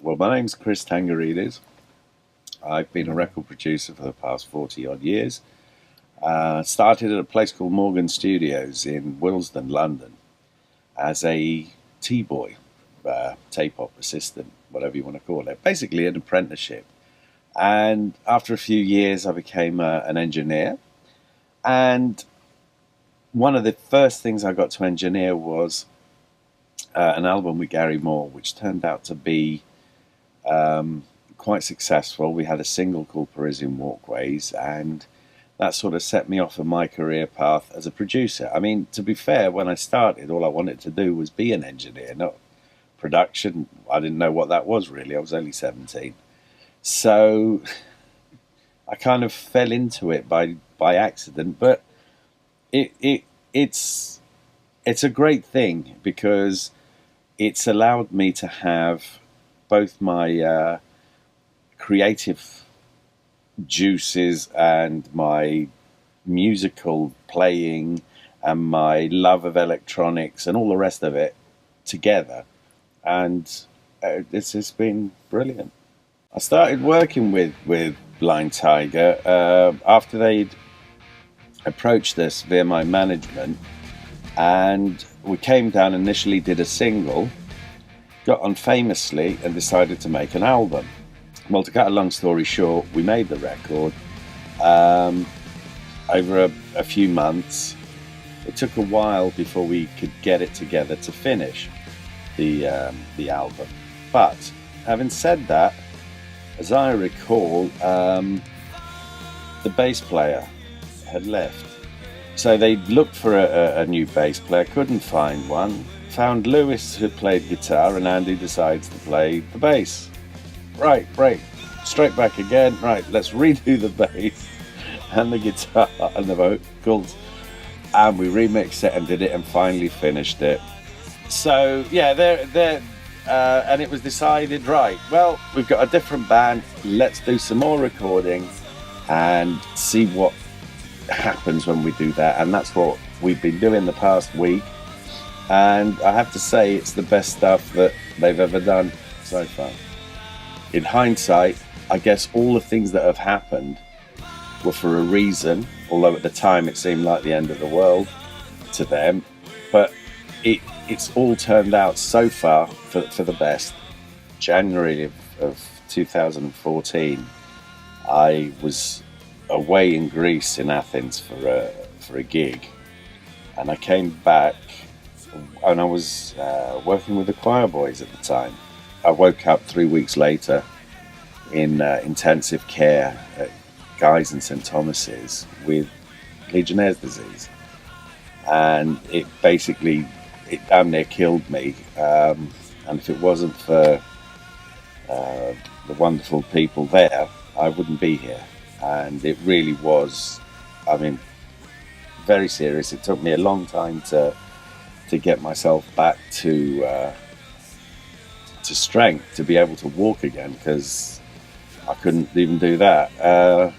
Well, my name's Chris Tsangarides. I've been a record producer for the past 40 odd years. Started at a place called Morgan Studios in Willesden, London, as a T-boy, tape op assistant, whatever you want to call it. Basically an apprenticeship. And after a few years, I became an engineer. And one of the first things I got to engineer was an album with Gary Moore, which turned out to be quite successful. We had a single called Parisian Walkways, and that sort of set me off on my career path as a producer. I mean, to be fair, when I started, all I wanted to do was be an engineer, not production. I didn't know what that was really. I was only 17. So I kind of fell into it by accident, but it's a great thing because it's allowed me to have both my creative juices and my musical playing and my love of electronics and all the rest of it together, and it's been brilliant. I started working with Blind Tiger after they'd approached us via my management, and we came down, initially did a single, got on famously, and decided to make an album. Well, to cut a long story short, we made the record over a few months. It took a while before we could get it together to finish the album. But having said that, as I recall, the bass player had left. So they looked for a new bass player, couldn't find one. Found Lewis, who played guitar, and Andy decides to play the bass. Right, break, straight back again. Right, let's redo the bass and the guitar and the vocals. And we remixed it and did it and finally finished it. So, yeah, and it was decided, right, well, we've got a different band. Let's do some more recording and see what happens when we do that. And that's what we've been doing the past week. And I have to say, it's the best stuff that they've ever done so far. In hindsight, I guess all the things that have happened were for a reason, although at the time it seemed like the end of the world to them. But it's all turned out so far for the best. January of 2014, I was away in Greece, in Athens, for a gig. And I came back, and I was working with the choir boys at the time. I woke up 3 weeks later in intensive care at Guy's and St Thomas's with Legionnaire's disease, and it damn near killed me. And if it wasn't for the wonderful people there, I wouldn't be here. And it really was, I mean, very serious. It took me a long time to get myself back to strength, to be able to walk again, because I couldn't even do that.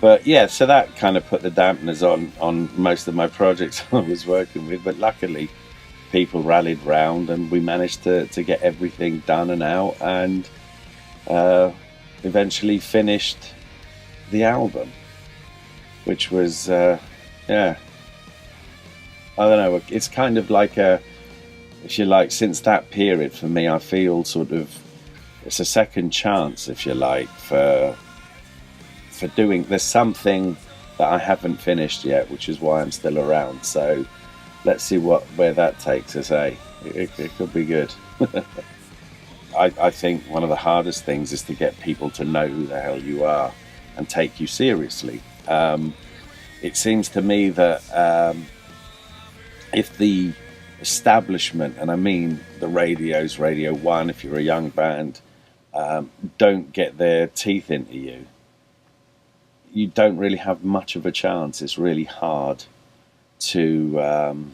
But yeah, so that kind of put the dampeners on most of my projects I was working with. But luckily, people rallied round, and we managed to get everything done and out, and eventually finished the album, which was, yeah, I don't know, it's kind of like if you like, since that period for me, I feel sort of, it's a second chance, if you like, for doing, there's something that I haven't finished yet, which is why I'm still around. So let's see where that takes us, eh? It could be good. I think one of the hardest things is to get people to know who the hell you are and take you seriously. It seems to me that if the establishment, and I mean the radios, Radio 1, if you're a young band, don't get their teeth into you, you don't really have much of a chance. It's really hard to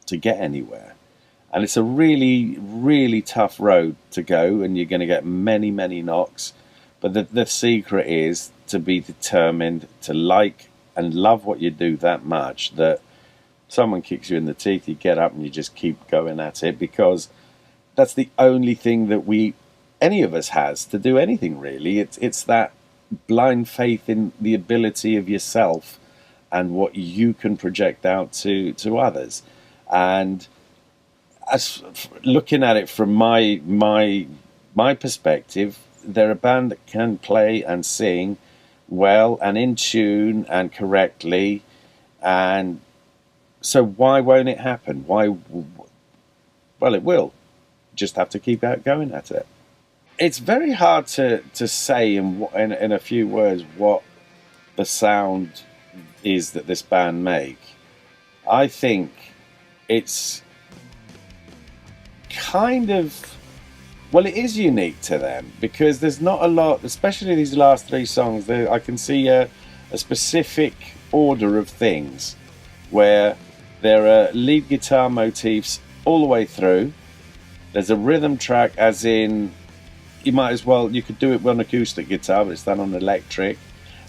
get anywhere. And it's a really, really tough road to go, and you're going to get many, many knocks. But the secret is to be determined, to like and love what you do that much that someone kicks you in the teeth, you get up and you just keep going at it, because that's the only thing that we any of us has to do anything really. It's that blind faith in the ability of yourself and what you can project out to others. And as looking at it from my perspective, they're a band that can play and sing well and in tune and correctly, and so why won't it happen? Why? Well, it will. Just have to keep out going at it. It's very hard to say in a few words what the sound is that this band make. I think it's kind of, well, it is unique to them because there's not a lot, especially these last three songs. I can see a specific order of things where there are lead guitar motifs all the way through. There's a rhythm track, as in you could do it with an acoustic guitar, but it's done on electric,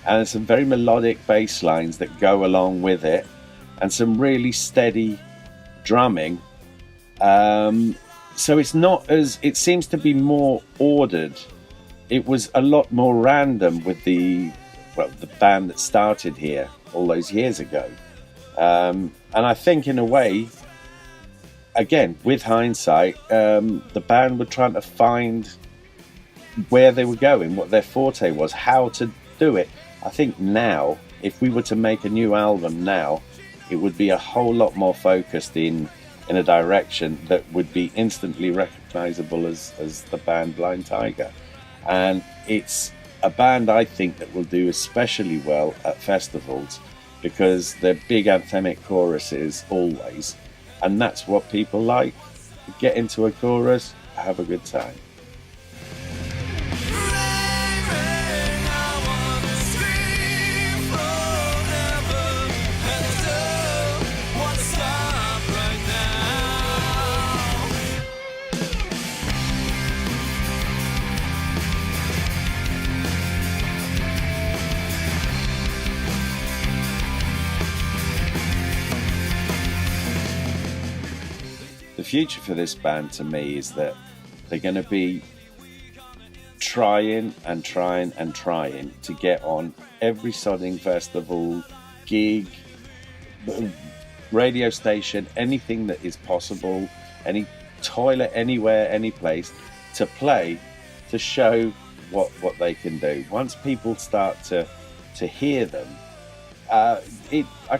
and there's some very melodic bass lines that go along with it, and some really steady drumming. So it's not as, it seems to be more ordered. It was a lot more random with the band that started here all those years ago. And I think in a way, again, with hindsight, the band were trying to find where they were going, what their forte was, how to do it. I think now, if we were to make a new album now, it would be a whole lot more focused in a direction that would be instantly recognizable as the band Blind Tiger. And it's a band, I think, that will do especially well at festivals because they're big anthemic choruses always, and that's what people like. Get into a chorus, have a good time. The future for this band to me is that they're going to be trying to get on every sodding festival, gig, radio station, anything that is possible, any toilet, anywhere, any place, to play, to show what they can do. Once people start to hear them, I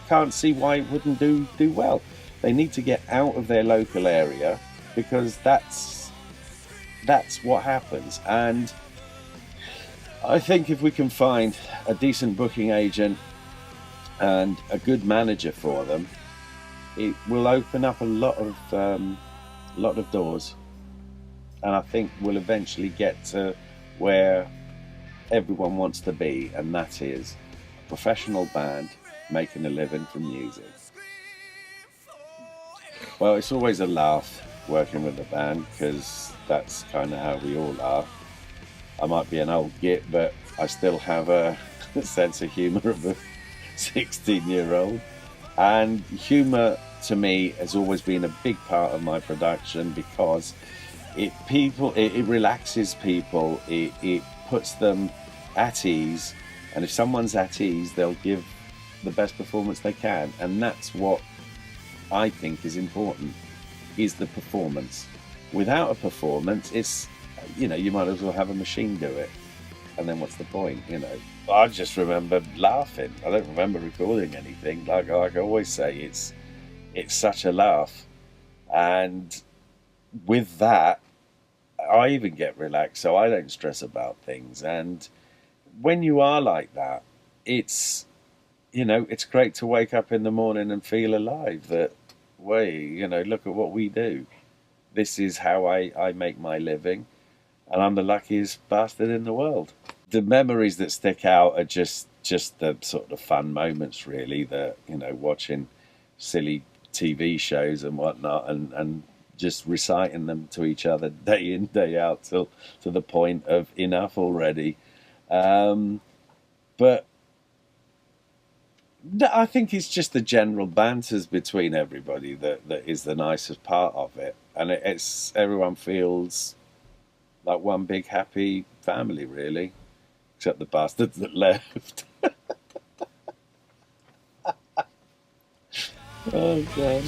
can't see why it wouldn't do well. They need to get out of their local area because that's what happens. And I think if we can find a decent booking agent and a good manager for them, it will open up a lot of doors. And I think we'll eventually get to where everyone wants to be, and that is a professional band making a living from music. Well, it's always a laugh working with the band because that's kind of how we all are. I might be an old git, but I still have a sense of humour of a 16-year-old. And humour, to me, has always been a big part of my production because it relaxes people, it puts them at ease. And if someone's at ease, they'll give the best performance they can. And that's what I think is important, is the performance. Without a performance, it's, you might as well have a machine do it. And then what's the point, I just remember laughing. I don't remember recording anything. Like I always say, it's such a laugh. And with that, I even get relaxed, so I don't stress about things. And when you are like that, it's great to wake up in the morning and feel alive, that look at what we do. This is how I make my living, and I'm the luckiest bastard in the world. The memories that stick out are just the sort of fun moments, really, that, watching silly TV shows and whatnot, and just reciting them to each other day in, day out, to the point of enough already. But I think it's just the general banters between everybody that is the nicest part of it, and it's everyone feels like one big happy family, really, except the bastards that left. Oh God.